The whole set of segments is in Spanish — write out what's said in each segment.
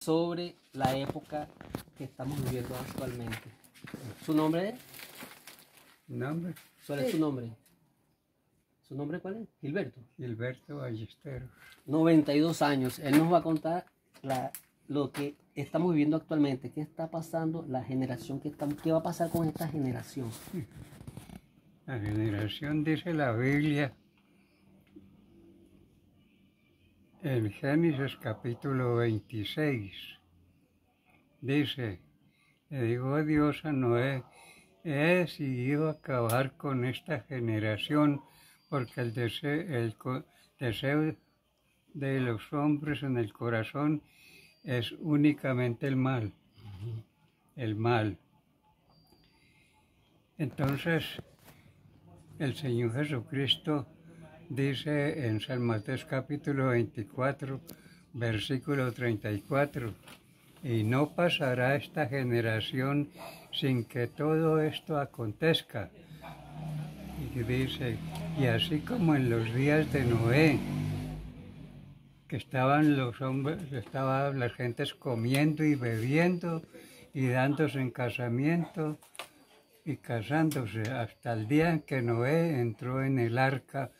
sobre la época que estamos viviendo actualmente. ¿Su nombre es? ¿Nombre? ¿Cuál es su nombre? ¿Su nombre cuál es? Gilberto. Gilberto Ballesteros. 92 años. Él nos va a contar lo que estamos viviendo actualmente. ¿Qué está pasando? La generación que estamos. ¿Qué va a pasar con esta generación? La generación, dice la Biblia, en Génesis capítulo 26, dice, le dijo Dios a Noé, he decidido acabar con esta generación porque el deseo de los hombres en el corazón es únicamente el mal. El mal. Entonces, el Señor Jesucristo dice en San Mateo capítulo 24, versículo 34, y no pasará esta generación sin que todo esto acontezca. Y dice, y así como en los días de Noé, que estaban los hombres, estaban las gentes comiendo y bebiendo y dándose en casamiento y casándose, hasta el día en que Noé entró en el arca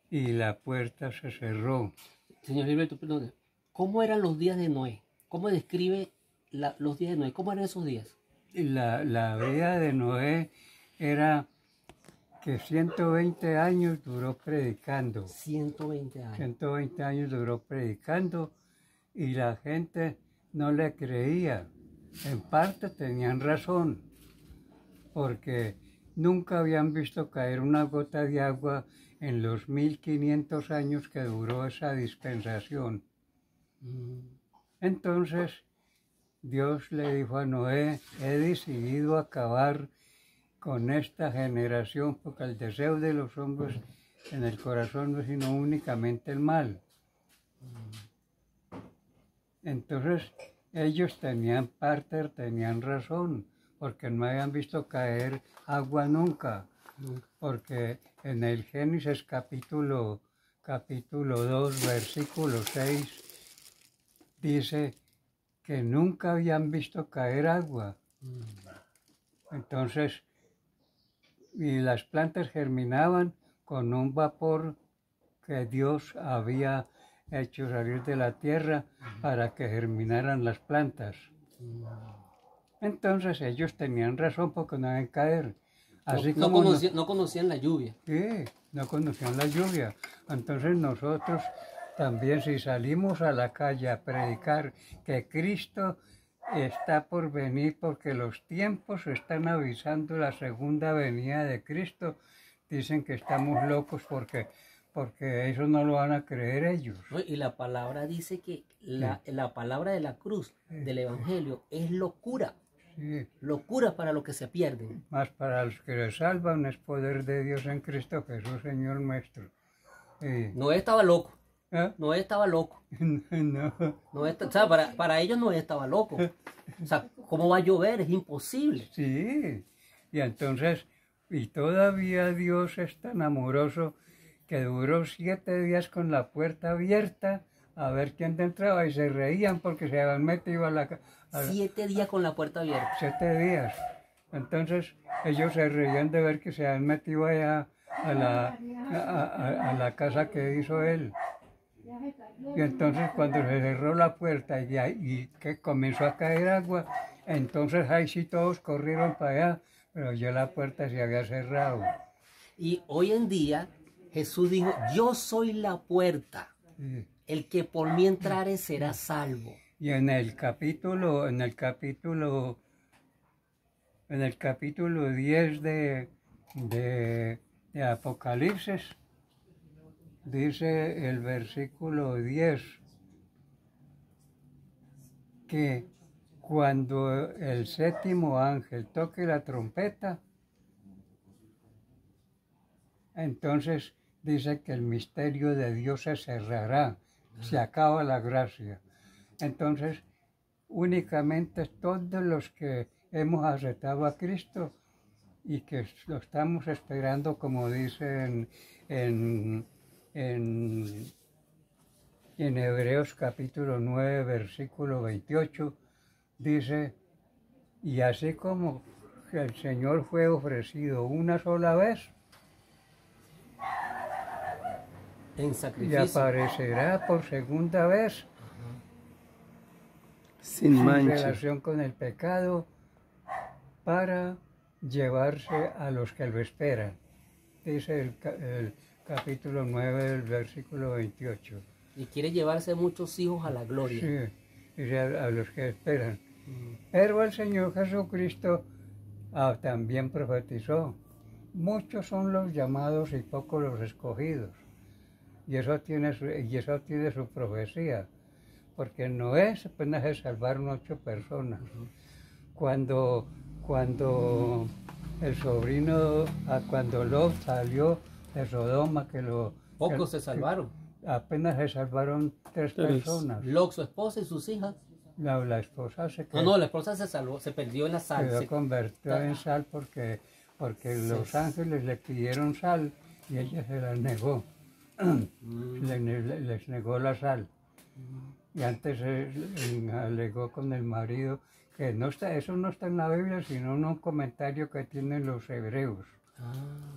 y la puerta se cerró. Señor Gilberto, perdón. ¿Cómo eran los días de Noé? ¿Cómo describe los días de Noé? ¿Cómo eran esos días? La vida de Noé era que 120 años duró predicando. 120 años. 120 años duró predicando y la gente no le creía. En parte tenían razón, porque nunca habían visto caer una gota de agua en los 1500 años que duró esa dispensación. Entonces Dios le dijo a Noé, he decidido acabar con esta generación porque el deseo de los hombres en el corazón no es sino únicamente el mal. Entonces ellos tenían razón, porque no habían visto caer agua nunca, porque en el Génesis capítulo 2, versículo 6, dice que nunca habían visto caer agua. Entonces, y las plantas germinaban con un vapor que Dios había hecho salir de la tierra para que germinaran las plantas. Entonces ellos tenían razón porque no deben caer. Así No conocían la lluvia. Sí, no conocían la lluvia. Entonces nosotros también, si salimos a la calle a predicar que Cristo está por venir porque los tiempos están avisando la segunda venida de Cristo, dicen que estamos locos porque eso no lo van a creer ellos. Y la palabra dice que la palabra de la cruz, del Evangelio, es locura. Sí. Locura para los que se pierden. Mas para los que se salvan es poder de Dios en Cristo Jesús, Señor nuestro. Noé estaba loco. ¿Eh? Noé estaba loco. No. O sea, para ellos Noé estaba loco. O sea, ¿cómo va a llover? Es imposible. Sí, y entonces, y todavía Dios es tan amoroso que duró 7 días con la puerta abierta a ver quién entraba y se reían porque se habían metido a la... 7 días con la puerta abierta. 7 días. Entonces ellos se reían de ver que se habían metido allá a la casa que hizo él. Y entonces cuando se cerró la puerta y que comenzó a caer agua, entonces ahí sí todos corrieron para allá, pero ya la puerta se había cerrado. Y hoy en día Jesús dijo, yo soy la puerta, el que por mí entrare será salvo. Y en el capítulo 10 de Apocalipsis, dice el versículo 10, que cuando el séptimo ángel toque la trompeta, entonces dice que el misterio de Dios se cerrará, se acaba la gracia. Entonces, únicamente todos los que hemos aceptado a Cristo y que lo estamos esperando, como dicen en Y en Hebreos capítulo 9, versículo 28, dice, y así como el Señor fue ofrecido una sola vez, En y sacrificio. aparecerá por segunda vez, Sin sin mancha. relación con el pecado, para llevarse a los que lo esperan. Dice el capítulo 9 del versículo 28. Y quiere llevarse muchos hijos a la gloria. Sí, dice a los que esperan. Pero el Señor Jesucristo también profetizó. Muchos son los llamados y pocos los escogidos. Y eso tiene su profecía. Porque Noé apenas se salvaron 8 personas. Cuando el sobrino, cuando Lot salió de Sodoma, Pocos se salvaron. apenas se salvaron 3 personas. Lot, su esposa y sus hijas. La esposa se quedó. No, la esposa se salvó, se perdió en la sal. Se convirtió en sal porque los ángeles le pidieron sal y ella se la negó. Les negó la sal. Y antes alegó con el marido que eso no está en la Biblia, sino en un comentario que tienen los hebreos.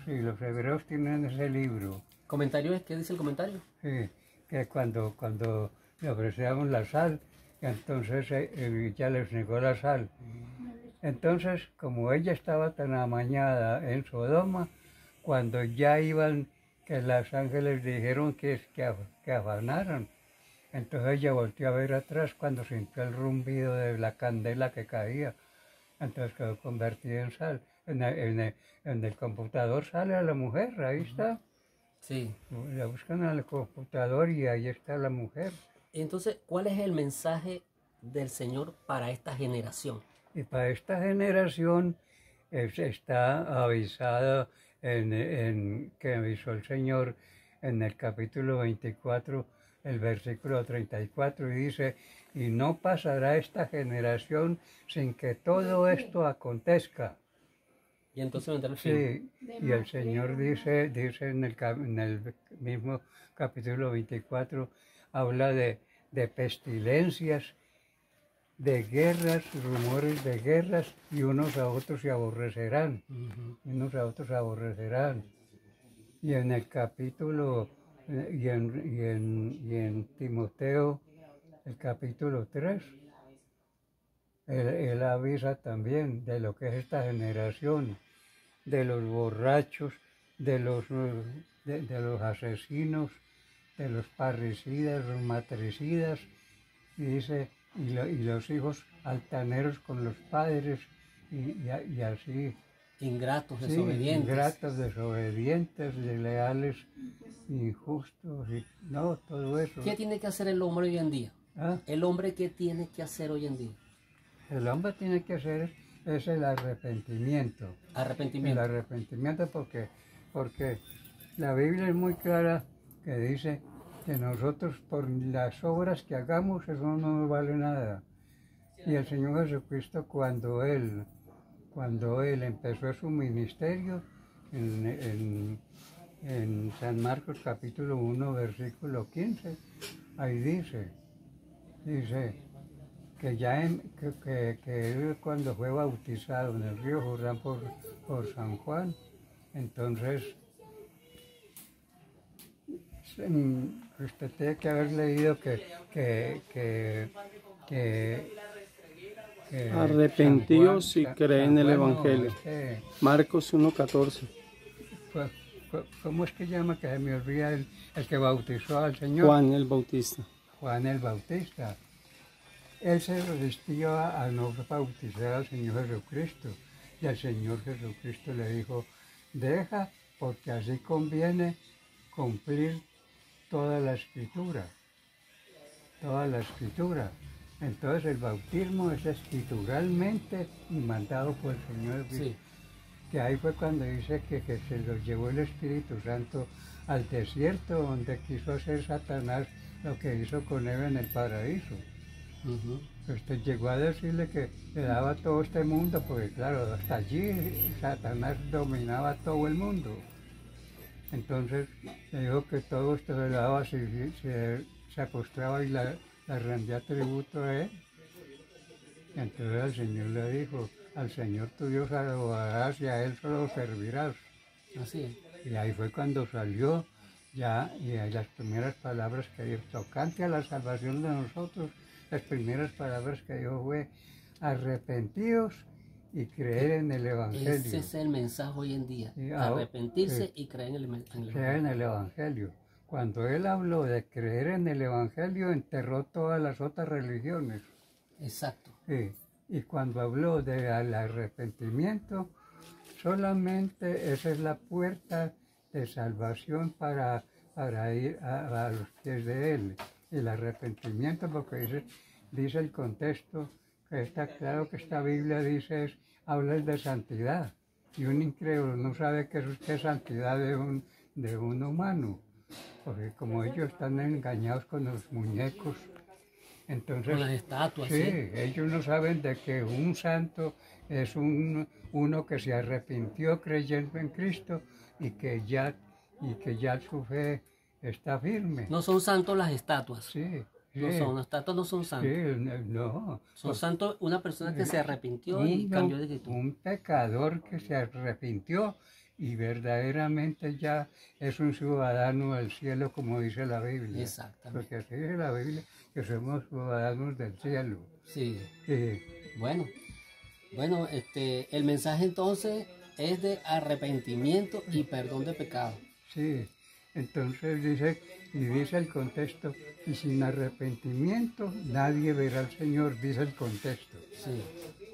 Sí, los hebreos tienen ese libro. ¿Comentario es? ¿Qué dice el comentario? Sí, que cuando le ofrecíamos la sal, entonces ella les negó la sal. Entonces, como ella estaba tan amañada en Sodoma, cuando ya iban, que los ángeles dijeron que afanaran, entonces ella volteó a ver atrás cuando sintió el rumbido de la candela que caía. Entonces quedó convertida en sal. En el computador sale a la mujer, ahí está. Sí. La buscan en el computador y ahí está la mujer. Entonces, ¿cuál es el mensaje del Señor para esta generación? Y para esta generación está avisada que avisó el Señor en el capítulo 24, el versículo 34, y dice, y no pasará esta generación sin que todo esto acontezca. Y entonces vendrá el fin. Sí, y el Señor dice en el mismo capítulo 24, habla de pestilencias, de guerras, rumores de guerras, y unos a otros se aborrecerán. Unos a otros se aborrecerán. Y en el capítulo, y en Timoteo, el capítulo 3, él avisa también de lo que es esta generación, de los borrachos, de los asesinos, de los parricidas, los matricidas, y dice, y los hijos altaneros con los padres, y así. Ingratos, Sí, desobedientes. ingratos, desobedientes, desleales, injustos, y no, todo eso. ¿Qué tiene que hacer el hombre hoy en día? ¿Ah? ¿El hombre qué tiene que hacer hoy en día? El hombre tiene que hacer es el arrepentimiento. Arrepentimiento. El arrepentimiento porque la Biblia es muy clara que dice que nosotros por las obras que hagamos eso no nos vale nada. Y el Señor Jesucristo cuando él empezó su ministerio en San Marcos capítulo 1 versículo 15, ahí dice que ya que él cuando fue bautizado en el río Jordán por San Juan, entonces usted tiene que haber leído que arrepentíos y creen en el Evangelio. Marcos 1:14. ¿Cómo es que llama? Que se me olvida el que bautizó al Señor. Juan el Bautista. Juan el Bautista. Él se resistió a no bautizar al Señor Jesucristo. Y al Señor Jesucristo le dijo, deja, porque así conviene cumplir toda la Escritura. Toda la Escritura. Entonces el bautismo es escrituralmente mandado por el Señor Jesucristo. Sí. Que ahí fue cuando dice que se los llevó el Espíritu Santo al desierto, donde quiso hacer Satanás lo que hizo con Eva en el paraíso. Usted llegó a decirle que le daba todo este mundo, porque claro, hasta allí Satanás dominaba todo el mundo. Entonces le dijo que todo esto se daba si se postraba y la rendía tributo a él. Entonces el Señor le dijo, al Señor tu Dios adorarás y a Él solo servirás. Así es. Y ahí fue cuando salió ya, y ahí las primeras palabras que dijo, tocante a la salvación de nosotros, las primeras palabras que dijo fue, arrepentidos y creer en el Evangelio. Ese es el mensaje hoy en día, Y arrepentirse y creer en el Evangelio. Creer en el Evangelio. Cuando él habló de creer en el Evangelio, enterró todas las otras religiones. Exacto. Sí. Y cuando habló del arrepentimiento, solamente esa es la puerta de salvación para ir a los pies de Él. El arrepentimiento, porque dice el contexto, que está claro que esta Biblia dice, habla de santidad. Y un incrédulo no sabe qué es santidad de un humano, porque como ellos están engañados con los muñecos, entonces, con las estatuas. sí, ellos no saben de que un santo es uno que se arrepintió creyendo en Cristo y que ya su fe está firme. No son santos las estatuas. Sí, sí. No son, las estatuas no son santos. Sí, no. Son santos una persona que se arrepintió y cambió de actitud. Un pecador que se arrepintió y verdaderamente ya es un ciudadano del cielo, como dice la Biblia. Exactamente. Porque así dice la Biblia, que somos ciudadanos del cielo. Sí. Sí. Bueno, el mensaje entonces es de arrepentimiento y perdón de pecado. Sí, entonces dice el contexto, y sin arrepentimiento nadie verá al Señor, dice el contexto. Sí.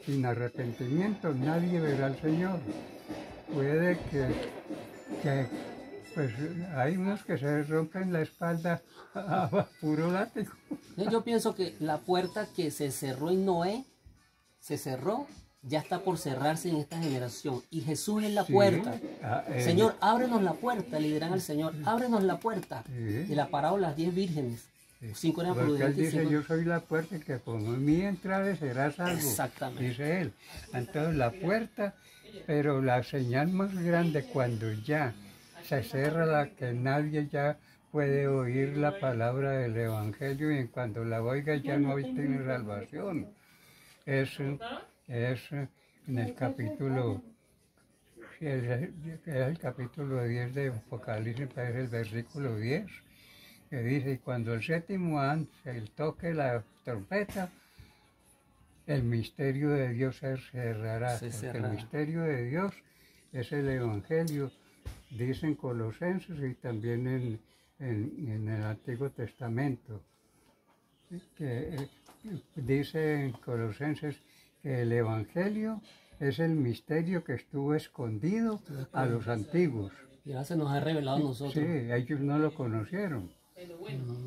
Sin arrepentimiento nadie verá al Señor. Puede que pues hay unos que se rompen la espalda a puro látigo. Yo pienso que la puerta que se cerró en Noé, se cerró, ya está por cerrarse en esta generación. Y Jesús es la puerta. Señor, ábrenos la puerta, le dirán al Señor, ábrenos la puerta. Sí. Y la parábola, las 10 vírgenes. 5 eran Porque él prudentes. dice, yo soy la puerta, que por mí entrare serás salvo. Exactamente. Dice él. Entonces la puerta, pero la señal más grande cuando ya se cierra, la que nadie ya puede oír la palabra del Evangelio, y cuando la oiga ya no tiene salvación. Es en el capítulo, es el capítulo 10 de Apocalipsis, es el versículo 10, que dice, y cuando el séptimo ángel toque la trompeta, el misterio de Dios se cerrará. El misterio de Dios es el Evangelio, dicen Colosenses y también en el Antiguo Testamento, que dice en Colosenses que el Evangelio es el misterio que estuvo escondido a los antiguos. Y ahora se nos ha revelado a nosotros. Sí, ellos no lo conocieron.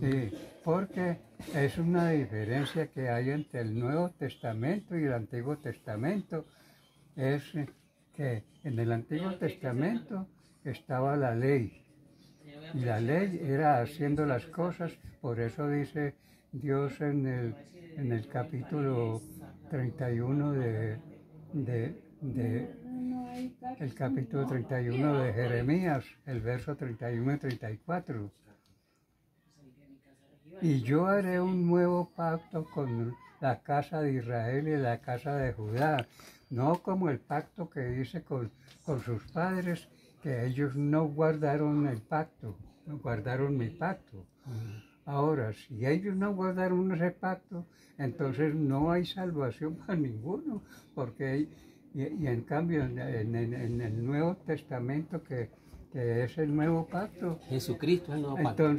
Sí, porque es una diferencia que hay entre el Nuevo Testamento y el Antiguo Testamento. Es que en el Antiguo Testamento estaba la ley. Y la ley era haciendo las cosas, por eso dice Dios en el capítulo 31 el capítulo 31 de Jeremías, el verso 31 y 34. Y yo haré un nuevo pacto con la casa de Israel y la casa de Judá, no como el pacto que hice con sus padres, que ellos no guardaron el pacto, no guardaron mi pacto. Ahora, si ellos no guardaron ese pacto, entonces no hay salvación para ninguno, porque y en cambio en el Nuevo Testamento, que es el nuevo pacto, Jesucristo es el nuevo pacto.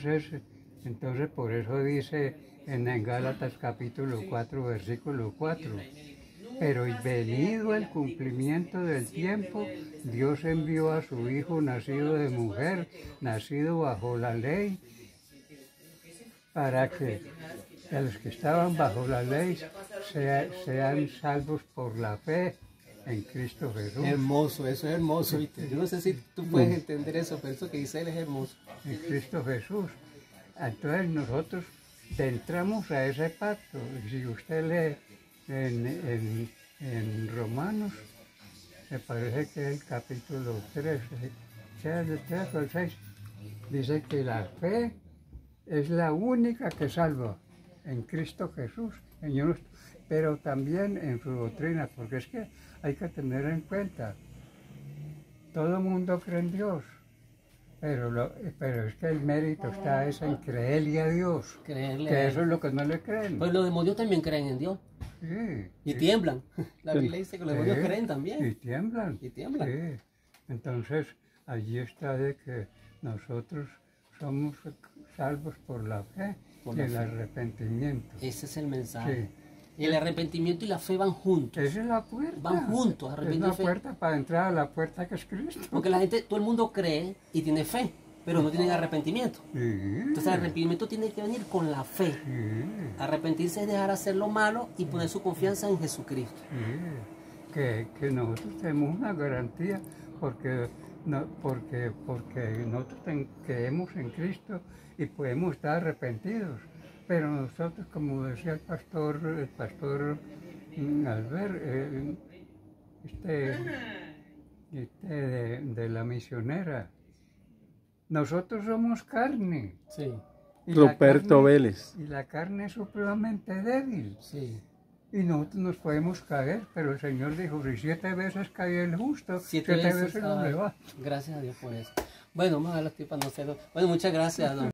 Entonces por eso dice en Gálatas capítulo 4, versículo 4, pero venido el cumplimiento del tiempo, Dios envió a su Hijo nacido de mujer, nacido bajo la ley, para que los que estaban bajo la ley sean salvos por la fe en Cristo Jesús. Hermoso, eso es hermoso, ¿viste? Yo no sé si tú puedes entender eso, pero eso que dice él es hermoso. En Cristo Jesús. Entonces nosotros entramos a ese pacto. Si usted lee en Romanos, me parece que es el capítulo 3, sea el 3 o el 6, dice que la fe es la única que salva en Cristo Jesús, Señor nuestro, pero también en su doctrina, porque es que hay que tener en cuenta, todo el mundo cree en Dios, pero es que el mérito está es en creerle a Dios, Creerle que a eso Él. es lo que no le creen. Pues los demonios también creen en Dios Sí, y sí. tiemblan. La Biblia dice que los demonios Sí, creen Y también. tiemblan. Y tiemblan. Sí. Entonces, allí está de que nosotros somos salvos por la fe Por y la el fe. arrepentimiento. Ese es el mensaje. Sí. El arrepentimiento y la fe van juntos. Esa es la puerta. Van juntos, Es arrepentimiento la y fe. puerta para entrar a la puerta que es Cristo. Porque la gente, todo el mundo cree y tiene fe, pero no tienen arrepentimiento. Sí. Entonces el arrepentimiento tiene que venir con la fe. Sí. Arrepentirse es dejar hacer lo malo y poner su confianza en Jesucristo. Sí, que nosotros tenemos una garantía porque nosotros creemos en Cristo y podemos estar arrepentidos. Pero nosotros, como decía el pastor Albert, de la misionera, nosotros somos carne. Sí, Y la Ruperto carne- Vélez. Y la carne es supremamente débil. sí. Y nosotros nos podemos caer, pero el Señor dijo, si 7 veces cae el justo, 7 veces lo ay, levanta. gracias a Dios por eso. Bueno, vamos a ver los tipos, no sé. Bueno, muchas gracias, don